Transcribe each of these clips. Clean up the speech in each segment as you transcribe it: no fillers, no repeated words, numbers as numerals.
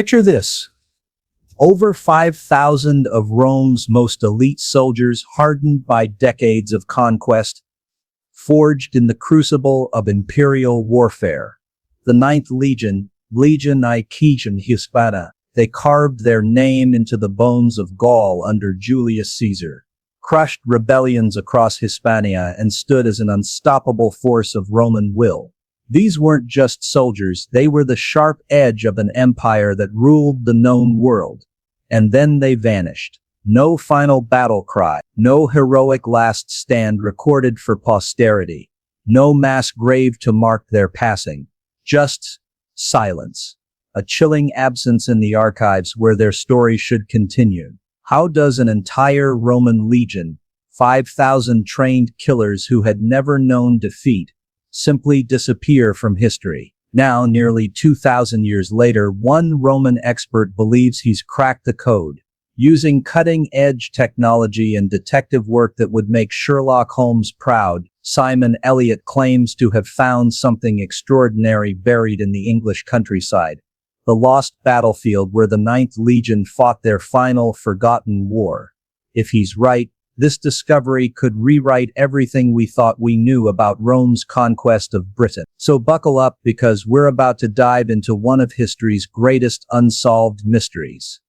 Picture this. Over 5,000 of Rome's most elite soldiers, hardened by decades of conquest, forged in the crucible of imperial warfare. The Ninth Legion, Legion Aequian Hispana, they carved their name into the bones of Gaul under Julius Caesar, crushed rebellions across Hispania, and stood as an unstoppable force of Roman will. These weren't just soldiers, they were the sharp edge of an empire that ruled the known world. And then they vanished. No final battle cry, no heroic last stand recorded for posterity, no mass grave to mark their passing. Just silence. A chilling absence in the archives where their story should continue. How does an entire Roman legion, 5,000 trained killers who had never known defeat, simply disappear from history? Now, nearly 2,000 years later, one Roman expert believes he's cracked the code. Using cutting-edge technology and detective work that would make Sherlock Holmes proud, Simon Elliot claims to have found something extraordinary buried in the English countryside. The lost battlefield where the Ninth Legion fought their final forgotten war. If he's right, this discovery could rewrite everything we thought we knew about Rome's conquest of Britain. So buckle up, because we're about to dive into one of history's greatest unsolved mysteries.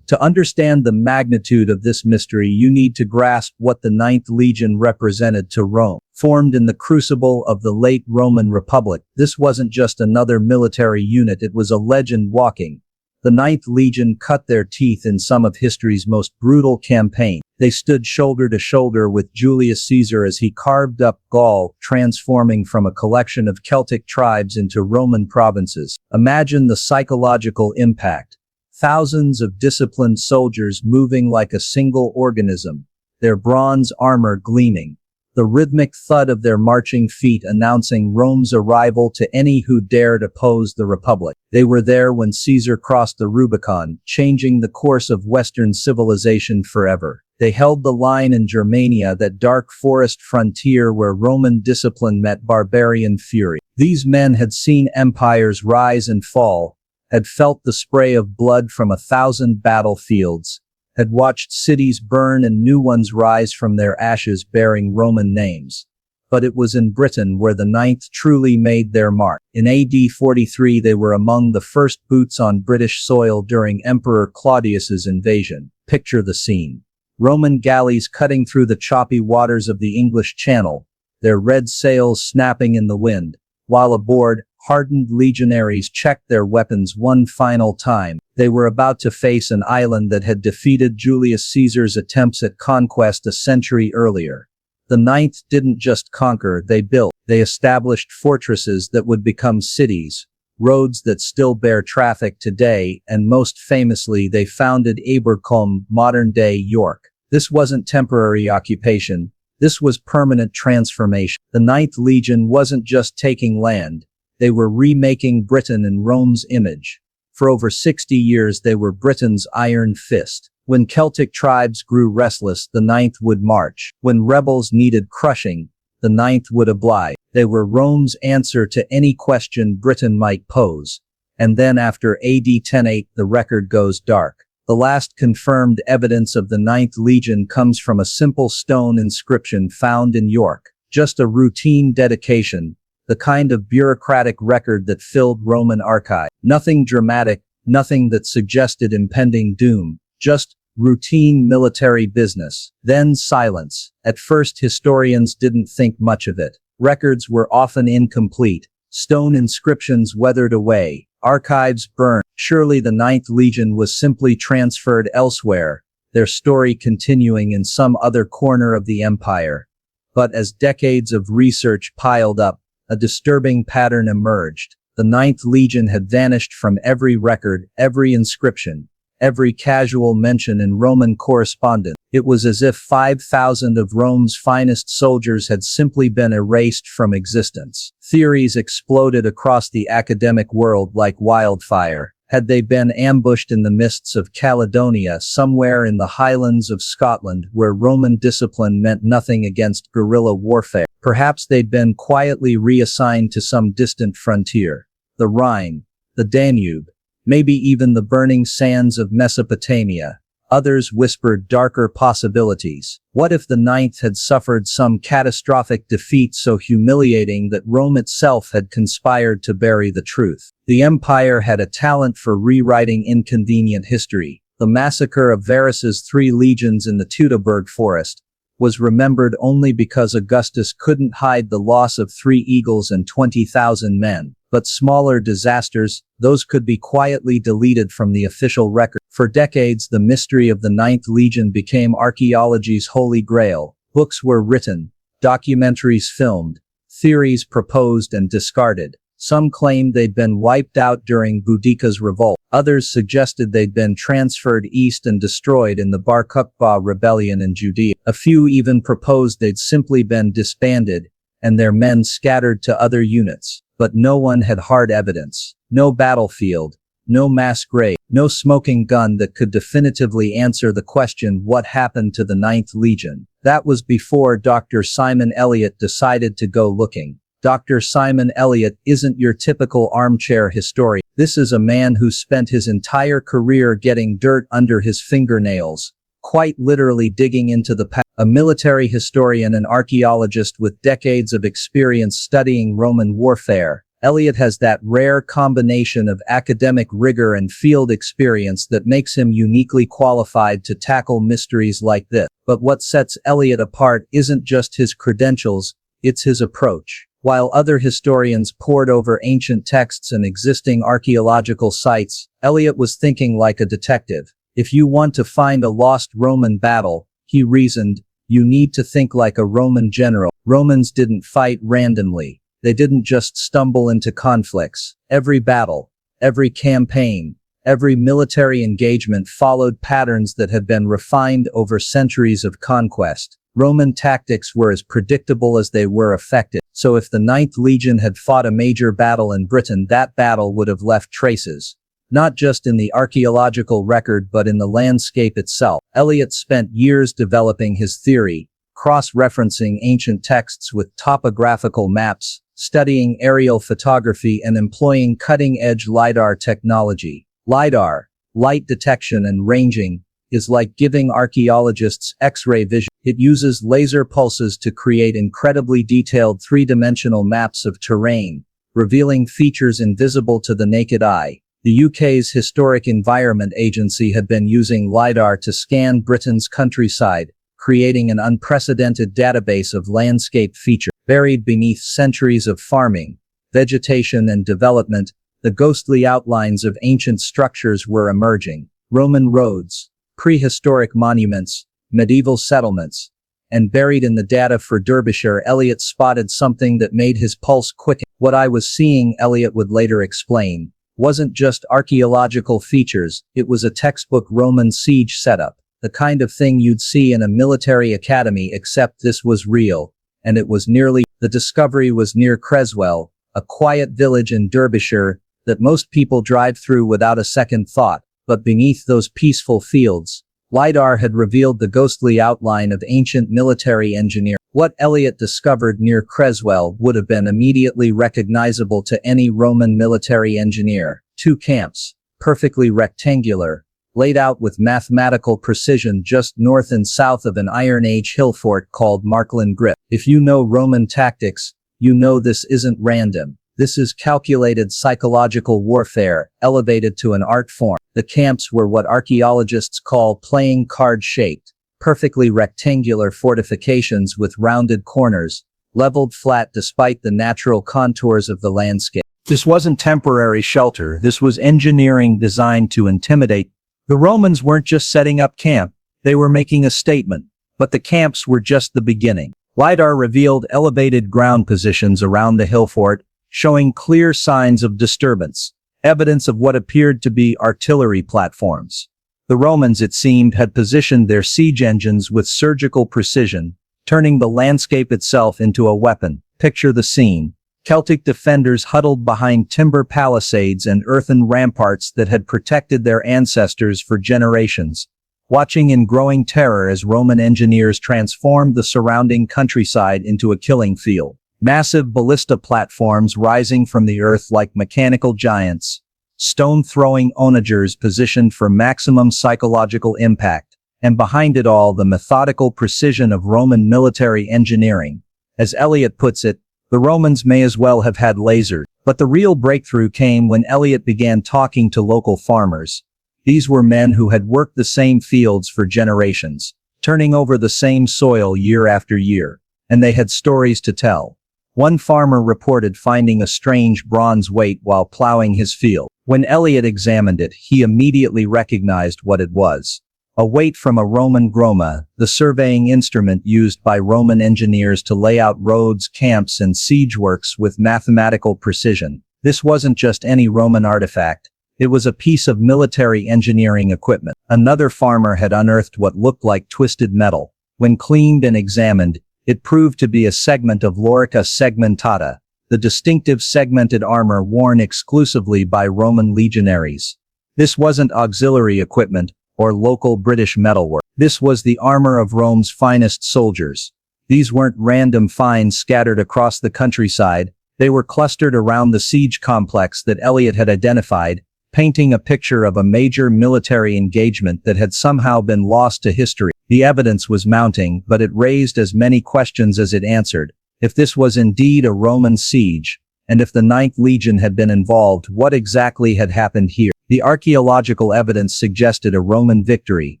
To understand the magnitude of this mystery, you need to grasp what the Ninth Legion represented to Rome. Formed in the crucible of the late Roman Republic, this wasn't just another military unit, it was a legend walking. The Ninth Legion cut their teeth in some of history's most brutal campaigns. They stood shoulder to shoulder with Julius Caesar as he carved up Gaul, transforming from a collection of Celtic tribes into Roman provinces. Imagine the psychological impact. Thousands of disciplined soldiers moving like a single organism, their bronze armor gleaming. The rhythmic thud of their marching feet announcing Rome's arrival to any who dared oppose the Republic. They were there when Caesar crossed the Rubicon, changing the course of Western civilization forever. They held the line in Germania, that dark forest frontier where Roman discipline met barbarian fury. These men had seen empires rise and fall, had felt the spray of blood from 1,000 battlefields, had watched cities burn and new ones rise from their ashes bearing Roman names. But it was in Britain where the Ninth truly made their mark. In AD 43 they were among the first boots on British soil during Emperor Claudius's invasion. Picture the scene. Roman galleys cutting through the choppy waters of the English Channel, their red sails snapping in the wind, while aboard, hardened legionaries checked their weapons one final time. They were about to face an island that had defeated Julius Caesar's attempts at conquest a century earlier. The Ninth didn't just conquer, they built. They established fortresses that would become cities, roads that still bear traffic today, and most famously they founded Abercombe, modern-day York. This wasn't temporary occupation, this was permanent transformation. The Ninth Legion wasn't just taking land, they were remaking Britain in Rome's image. For over 60 years they were Britain's iron fist. When Celtic tribes grew restless, the Ninth would march. When rebels needed crushing, the Ninth would oblige. They were Rome's answer to any question Britain might pose. And then after AD 1008, the record goes dark. The last confirmed evidence of the Ninth Legion comes from a simple stone inscription found in York. Just a routine dedication, the kind of bureaucratic record that filled Roman archives. Nothing dramatic, nothing that suggested impending doom, just routine military business. Then silence. At first historians didn't think much of it. Records were often incomplete. Stone inscriptions weathered away. Archives burned. Surely the Ninth Legion was simply transferred elsewhere, their story continuing in some other corner of the empire. But as decades of research piled up, a disturbing pattern emerged. The Ninth Legion had vanished from every record, every inscription, every casual mention in Roman correspondence. It was as if 5,000 of Rome's finest soldiers had simply been erased from existence. Theories exploded across the academic world like wildfire. Had they been ambushed in the mists of Caledonia, somewhere in the highlands of Scotland where Roman discipline meant nothing against guerrilla warfare? Perhaps they'd been quietly reassigned to some distant frontier. The Rhine, the Danube, maybe even the burning sands of Mesopotamia. Others whispered darker possibilities. What if the Ninth had suffered some catastrophic defeat so humiliating that Rome itself had conspired to bury the truth? The empire had a talent for rewriting inconvenient history. The massacre of Varus's 3 legions in the Teutoburg forest was remembered only because Augustus couldn't hide the loss of 3 eagles and 20,000 men. But smaller disasters, those could be quietly deleted from the official record. For decades, the mystery of the Ninth Legion became archaeology's holy grail. Books were written, documentaries filmed, theories proposed and discarded. Some claimed they'd been wiped out during Boudicca's revolt. Others suggested they'd been transferred east and destroyed in the Bar Kokhba rebellion in Judea. A few even proposed they'd simply been disbanded and their men scattered to other units. But no one had hard evidence. No battlefield, no mass grave, no smoking gun that could definitively answer the question what happened to the Ninth Legion. That was before Dr. Simon Elliott decided to go looking. Dr. Simon Elliott isn't your typical armchair historian. This is a man who spent his entire career getting dirt under his fingernails, quite literally digging into the past. A military historian and archaeologist with decades of experience studying Roman warfare, Elliott has that rare combination of academic rigor and field experience that makes him uniquely qualified to tackle mysteries like this. But what sets Elliott apart isn't just his credentials, it's his approach. While other historians pored over ancient texts and existing archaeological sites, Elliott was thinking like a detective. If you want to find a lost Roman battle, he reasoned, you need to think like a Roman general. Romans didn't fight randomly. They didn't just stumble into conflicts. Every battle, every campaign, every military engagement followed patterns that had been refined over centuries of conquest. Roman tactics were as predictable as they were effective. So if the Ninth Legion had fought a major battle in Britain, that battle would have left traces. Not just in the archaeological record but in the landscape itself. Elliott spent years developing his theory, cross-referencing ancient texts with topographical maps, studying aerial photography and employing cutting-edge LiDAR technology. LiDAR, light detection and ranging, is like giving archaeologists X-ray vision. It uses laser pulses to create incredibly detailed 3-dimensional maps of terrain, revealing features invisible to the naked eye. The UK's Historic Environment Agency had been using LiDAR to scan Britain's countryside, creating an unprecedented database of landscape features. Buried beneath centuries of farming, vegetation and development, the ghostly outlines of ancient structures were emerging. Roman roads, prehistoric monuments, medieval settlements, and buried in the data for Derbyshire, Elliott spotted something that made his pulse quicken. What I was seeing, Elliott would later explain, wasn't just archaeological features, it was a textbook Roman siege setup, the kind of thing you'd see in a military academy, except this was real, and it was nearly. The discovery was near Creswell, a quiet village in Derbyshire that most people drive through without a second thought, but beneath those peaceful fields, LiDAR had revealed the ghostly outline of ancient military engineering. What Elliott discovered near Creswell would have been immediately recognizable to any Roman military engineer. 2 camps, perfectly rectangular, laid out with mathematical precision just north and south of an Iron Age hill fort called Markland Grip. If you know Roman tactics, you know this isn't random. This is calculated psychological warfare, elevated to an art form. The camps were what archaeologists call playing card-shaped, perfectly rectangular fortifications with rounded corners, leveled flat despite the natural contours of the landscape. This wasn't temporary shelter, this was engineering designed to intimidate. The Romans weren't just setting up camp, they were making a statement. But the camps were just the beginning. LiDAR revealed elevated ground positions around the hill fort, showing clear signs of disturbance, evidence of what appeared to be artillery platforms. The Romans, it seemed, had positioned their siege engines with surgical precision, turning the landscape itself into a weapon. Picture the scene. Celtic defenders huddled behind timber palisades and earthen ramparts that had protected their ancestors for generations, watching in growing terror as Roman engineers transformed the surrounding countryside into a killing field. Massive ballista platforms rising from the earth like mechanical giants, stone-throwing onagers positioned for maximum psychological impact, and behind it all the methodical precision of Roman military engineering. As Eliot puts it, the Romans may as well have had lasers. But the real breakthrough came when Eliot began talking to local farmers. These were men who had worked the same fields for generations, turning over the same soil year after year, and they had stories to tell. One farmer reported finding a strange bronze weight while plowing his field. When Eliot examined it, he immediately recognized what it was. A weight from a Roman groma, the surveying instrument used by Roman engineers to lay out roads, camps, and siege works with mathematical precision. This wasn't just any Roman artifact. It was a piece of military engineering equipment. Another farmer had unearthed what looked like twisted metal. When cleaned and examined, it proved to be a segment of lorica segmentata, the distinctive segmented armor worn exclusively by Roman legionaries. This wasn't auxiliary equipment or local British metalwork. This was the armor of Rome's finest soldiers. These weren't random finds scattered across the countryside, they were clustered around the siege complex that Eliot had identified, painting a picture of a major military engagement that had somehow been lost to history. The evidence was mounting, but it raised as many questions as it answered. If this was indeed a Roman siege, and if the Ninth Legion had been involved, what exactly had happened here? The archaeological evidence suggested a Roman victory,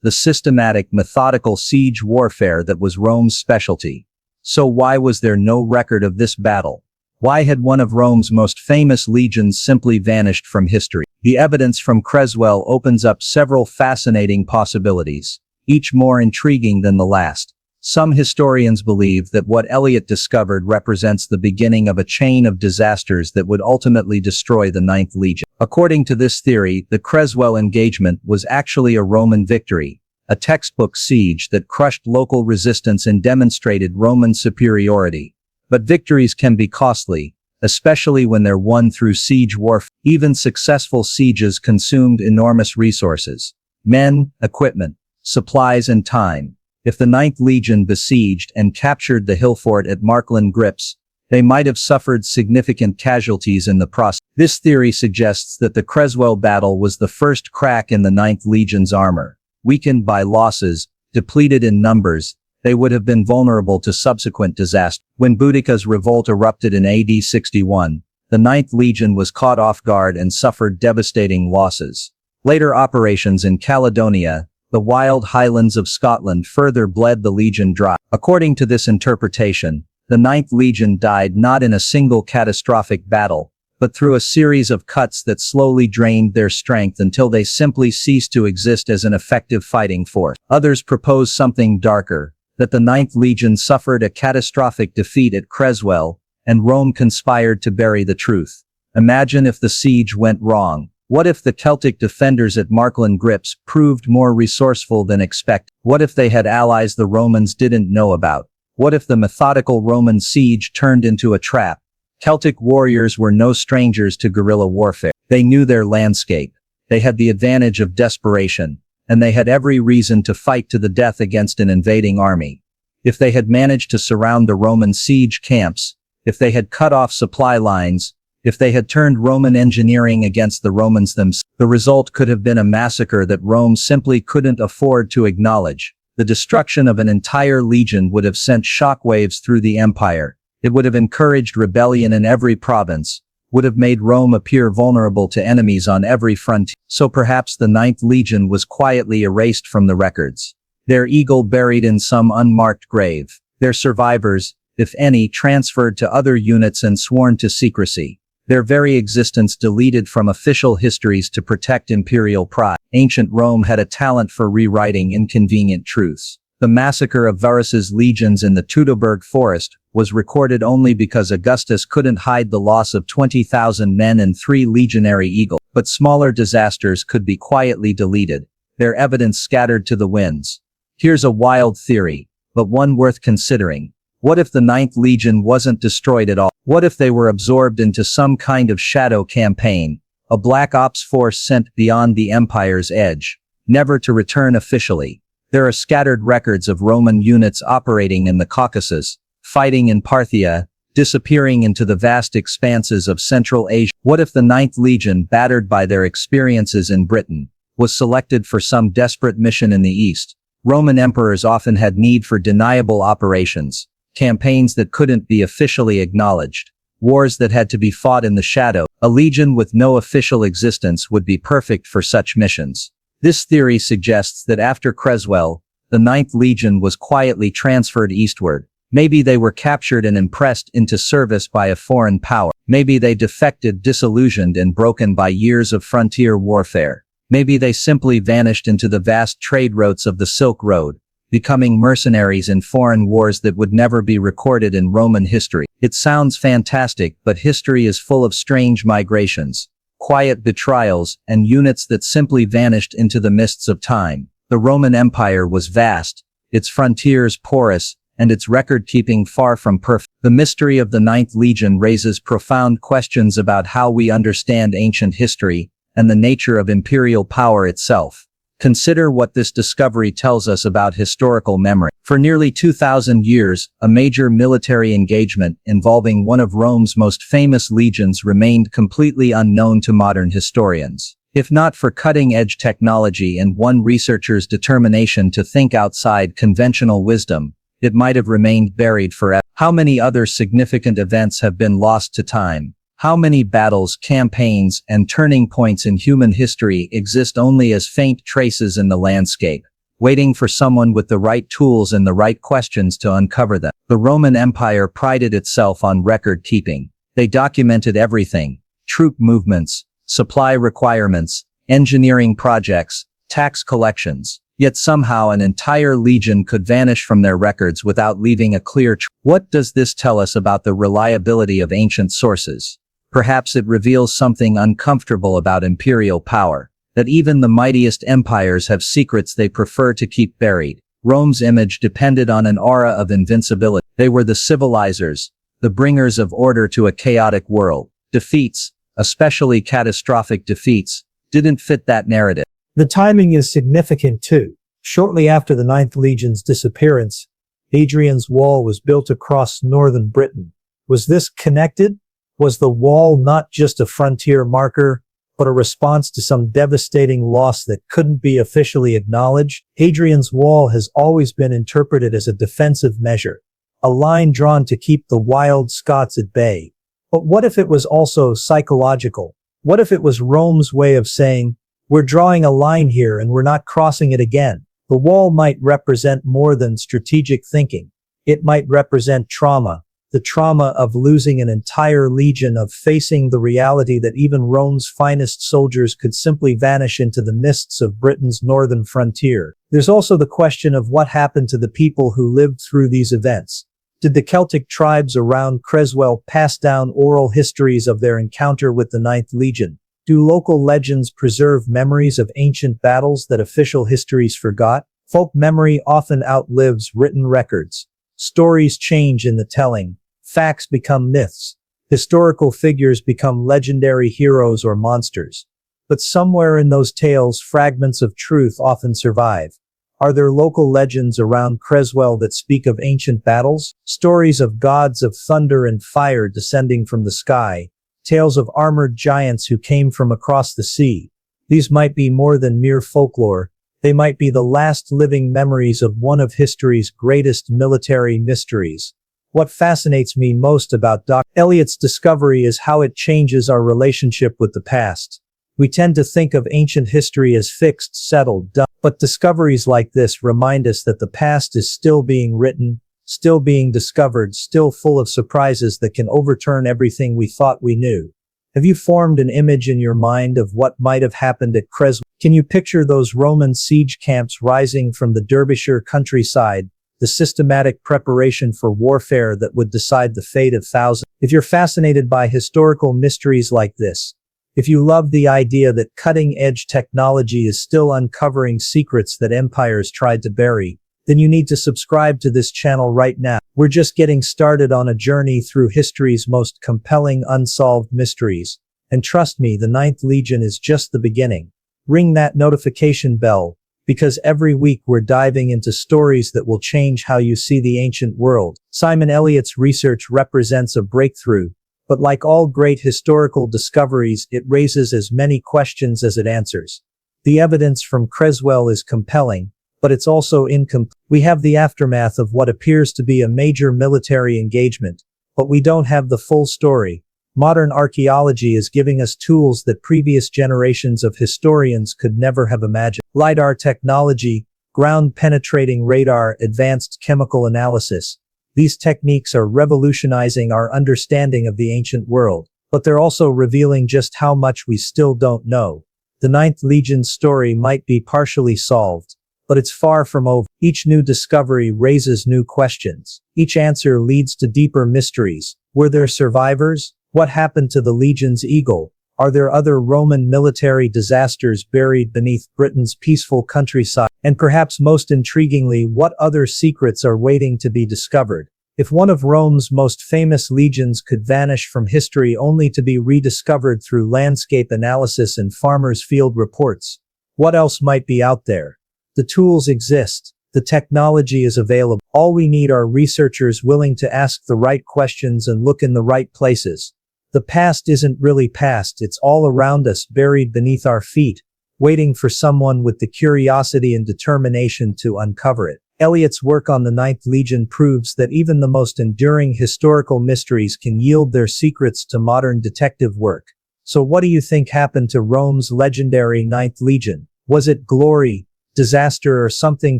the systematic, methodical siege warfare that was Rome's specialty. So why was there no record of this battle? Why had one of Rome's most famous legions simply vanished from history? The evidence from Creswell opens up several fascinating possibilities, each more intriguing than the last. Some historians believe that what Eliot discovered represents the beginning of a chain of disasters that would ultimately destroy the Ninth Legion. According to this theory, the Creswell engagement was actually a Roman victory, a textbook siege that crushed local resistance and demonstrated Roman superiority. But victories can be costly, especially when they're won through siege warfare. Even successful sieges consumed enormous resources: men, equipment, supplies, and time. If the Ninth Legion besieged and captured the hill fort at Markland Grips, they might have suffered significant casualties in the process. This theory suggests that the Creswell battle was the first crack in the Ninth Legion's armor. Weakened by losses, depleted in numbers, they would have been vulnerable to subsequent disaster. When Boudicca's revolt erupted in AD 61, the Ninth Legion was caught off guard and suffered devastating losses. Later operations in Caledonia, the wild highlands of Scotland, further bled the Legion dry. According to this interpretation, the Ninth Legion died not in a single catastrophic battle, but through a series of cuts that slowly drained their strength until they simply ceased to exist as an effective fighting force. Others propose something darker, that the Ninth Legion suffered a catastrophic defeat at Creswell, and Rome conspired to bury the truth. Imagine if the siege went wrong. What if the Celtic defenders at Markland Grips proved more resourceful than expected? What if they had allies the Romans didn't know about? What if the methodical Roman siege turned into a trap? Celtic warriors were no strangers to guerrilla warfare. They knew their landscape. They had the advantage of desperation, and they had every reason to fight to the death against an invading army. If they had managed to surround the Roman siege camps, if they had cut off supply lines, if they had turned Roman engineering against the Romans themselves, the result could have been a massacre that Rome simply couldn't afford to acknowledge. The destruction of an entire legion would have sent shockwaves through the empire. It would have encouraged rebellion in every province, would have made Rome appear vulnerable to enemies on every frontier. So perhaps the Ninth Legion was quietly erased from the records. Their eagle buried in some unmarked grave. Their survivors, if any, transferred to other units and sworn to secrecy. Their very existence deleted from official histories to protect imperial pride. Ancient Rome had a talent for rewriting inconvenient truths. The massacre of Varus's legions in the Teutoburg forest was recorded only because Augustus couldn't hide the loss of 20,000 men and 3 legionary eagles. But smaller disasters could be quietly deleted, their evidence scattered to the winds. Here's a wild theory, but one worth considering. What if the Ninth Legion wasn't destroyed at all? What if they were absorbed into some kind of shadow campaign, a black ops force sent beyond the empire's edge, never to return officially? There are scattered records of Roman units operating in the Caucasus, fighting in Parthia, disappearing into the vast expanses of Central Asia. What if the Ninth Legion, battered by their experiences in Britain, was selected for some desperate mission in the East? Roman emperors often had need for deniable operations, campaigns that couldn't be officially acknowledged, wars that had to be fought in the shadow. A legion with no official existence would be perfect for such missions. This theory suggests that after Creswell, the Ninth Legion was quietly transferred eastward. Maybe they were captured and impressed into service by a foreign power. Maybe they defected disillusioned and broken by years of frontier warfare. Maybe they simply vanished into the vast trade routes of the Silk Road, becoming mercenaries in foreign wars that would never be recorded in Roman history. It sounds fantastic, but history is full of strange migrations, quiet betrayals, and units that simply vanished into the mists of time. The Roman Empire was vast, its frontiers porous, and its record-keeping far from perfect. The mystery of the Ninth Legion raises profound questions about how we understand ancient history and the nature of imperial power itself. Consider what this discovery tells us about historical memory. For nearly 2,000 years, a major military engagement involving one of Rome's most famous legions remained completely unknown to modern historians. If not for cutting-edge technology and one researcher's determination to think outside conventional wisdom, it might have remained buried forever. How many other significant events have been lost to time? How many battles, campaigns, and turning points in human history exist only as faint traces in the landscape, waiting for someone with the right tools and the right questions to uncover them? The Roman Empire prided itself on record keeping. They documented everything: troop movements, supply requirements, engineering projects, tax collections. Yet somehow an entire legion could vanish from their records without leaving a clear trail. What does this tell us about the reliability of ancient sources? Perhaps it reveals something uncomfortable about imperial power, that even the mightiest empires have secrets they prefer to keep buried. Rome's image depended on an aura of invincibility. They were the civilizers, the bringers of order to a chaotic world. Defeats, especially catastrophic defeats, didn't fit that narrative. The timing is significant too. Shortly after the Ninth Legion's disappearance, Hadrian's Wall was built across northern Britain. Was this connected? Was the wall not just a frontier marker, but a response to some devastating loss that couldn't be officially acknowledged? Hadrian's Wall has always been interpreted as a defensive measure, a line drawn to keep the wild Scots at bay. But what if it was also psychological? What if it was Rome's way of saying, "We're drawing a line here and we're not crossing it again"? The wall might represent more than strategic thinking. It might represent trauma, the trauma of losing an entire legion, of facing the reality that even Rome's finest soldiers could simply vanish into the mists of Britain's northern frontier. There's also the question of what happened to the people who lived through these events. Did the Celtic tribes around Creswell pass down oral histories of their encounter with the Ninth Legion? Do local legends preserve memories of ancient battles that official histories forgot? Folk memory often outlives written records. Stories change in the telling. Facts become myths. Historical figures become legendary heroes or monsters. But somewhere in those tales, fragments of truth often survive. Are there local legends around Creswell that speak of ancient battles? Stories of gods of thunder and fire descending from the sky. Tales of armored giants who came from across the sea. These might be more than mere folklore. They might be the last living memories of one of history's greatest military mysteries. What fascinates me most about Dr. Eliot's discovery is how it changes our relationship with the past. We tend to think of ancient history as fixed, settled, done. But discoveries like this remind us that the past is still being written, still being discovered, still full of surprises that can overturn everything we thought we knew. Have you formed an image in your mind of what might have happened at Creswell? Can you picture those Roman siege camps rising from the Derbyshire countryside, the systematic preparation for warfare that would decide the fate of thousands? If you're fascinated by historical mysteries like this, if you love the idea that cutting-edge technology is still uncovering secrets that empires tried to bury, then you need to subscribe to this channel right now. We're just getting started on a journey through history's most compelling unsolved mysteries. And trust me, the Ninth Legion is just the beginning. Ring that notification bell, because every week we're diving into stories that will change how you see the ancient world. Simon Elliott's research represents a breakthrough, but like all great historical discoveries, it raises as many questions as it answers. The evidence from Creswell is compelling, but it's also incomplete. We have the aftermath of what appears to be a major military engagement, but we don't have the full story. Modern archaeology is giving us tools that previous generations of historians could never have imagined. LiDAR technology, ground-penetrating radar, advanced chemical analysis. These techniques are revolutionizing our understanding of the ancient world, but they're also revealing just how much we still don't know. The Ninth Legion's story might be partially solved, but it's far from over. Each new discovery raises new questions. Each answer leads to deeper mysteries. Were there survivors? What happened to the Legion's eagle? Are there other Roman military disasters buried beneath Britain's peaceful countryside? And perhaps most intriguingly, what other secrets are waiting to be discovered? If one of Rome's most famous legions could vanish from history only to be rediscovered through landscape analysis and farmers' field reports, what else might be out there? The tools exist. The technology is available. All we need are researchers willing to ask the right questions and look in the right places. The past isn't really past, it's all around us, buried beneath our feet, waiting for someone with the curiosity and determination to uncover it. Elliott's work on the Ninth Legion proves that even the most enduring historical mysteries can yield their secrets to modern detective work. So what do you think happened to Rome's legendary Ninth Legion? Was it glory, disaster, or something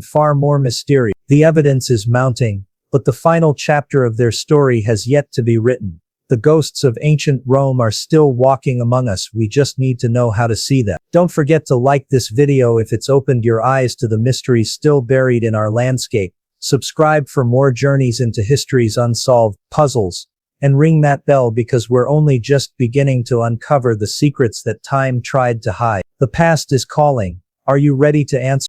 far more mysterious? The evidence is mounting, but the final chapter of their story has yet to be written. The ghosts of ancient Rome are still walking among us, we just need to know how to see them. Don't forget to like this video if it's opened your eyes to the mysteries still buried in our landscape. Subscribe for more journeys into history's unsolved puzzles, and ring that bell because we're only just beginning to uncover the secrets that time tried to hide. The past is calling. Are you ready to answer?